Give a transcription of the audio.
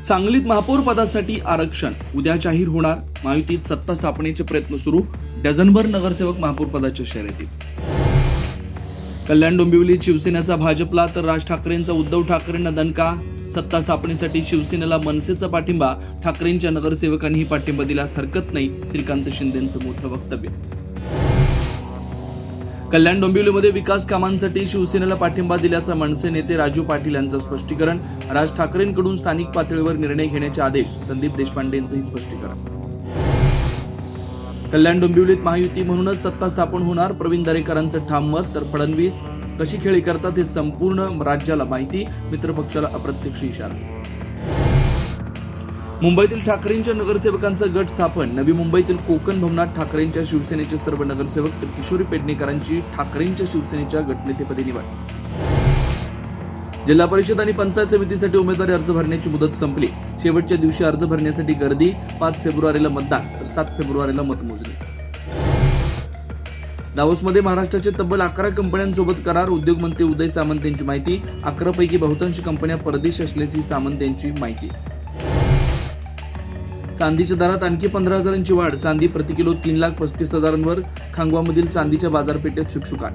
सांगलीत महापौर पदासाठी आरक्षण उद्या जाहीर होणार. महायुतीत सत्ता स्थापनेचे प्रयत्न सुरू. डझनभर नगरसेवक महापौर पदाच्या शर्यतीत. कल्याण डोंबिवलीत शिवसेनेचा भाजपला तर राज ठाकरेंचा उद्धव ठाकरेंना दणका. सत्ता स्थापनेसाठी शिवसेनेला मनसेचा पाठिंबा. ठाकरेंच्या नगरसेवकांनीही पाठिंबा दिल्यास हरकत नाही. श्रीकांत शिंदेंचं मोठं वक्तव्य. कल्याण डोंबिवलीमध्ये विकास कामांसाठी शिवसेनेला पाठिंबा दिल्याचं मनसे नेते राजू पाटील यांचं स्पष्टीकरण. राज ठाकरेंकडून स्थानिक पातळीवर निर्णय घेण्याचे आदेश. संदीप देशपांडेंचंही स्पष्टीकरण. कल्याण डोंबिवलीत महायुती म्हणूनच सत्ता स्थापन होणार. प्रवीण दरेकरांचं ठाम मत. तर फडणवीस कशी खेळी करतात हे संपूर्ण राज्याला माहिती. मित्रपक्षाला अप्रत्यक्ष इशारा. मुंबईतील ठाकरेंच्या नगरसेवकांचा गट स्थापन. नवी मुंबईतील कोकण भवनात ठाकरेंच्या शिवसेनेचे सर्व नगरसेवक तर किशोरी पेडणेकरांची ठाकरेंच्या शिवसेनेच्या गटनेतेपदी निवड. जिल्हा परिषद आणि पंचायत समितीसाठी उमेदवारी अर्ज भरण्याची मुदत संपली. शेवटच्या दिवशी अर्ज भरण्यासाठी गर्दी. 5 फेब्रुवारीला मतदान तर 7 फेब्रुवारीला मतमोजणी. दावोसमध्ये महाराष्ट्राचे तब्बल 11 कंपन्यांसोबत करार. उद्योगमंत्री उदय सामंत यांची माहिती. 11 पैकी बहुतांश कंपन्या परदेशी असल्याची सामंत यांची माहिती. चांदीच्या दरात आणखी 15,000ची वाढ. चांदी प्रति किलो 3,35,000वर. खांगवामधील चांदीच्या बाजारपेठेत शुकशुकाट.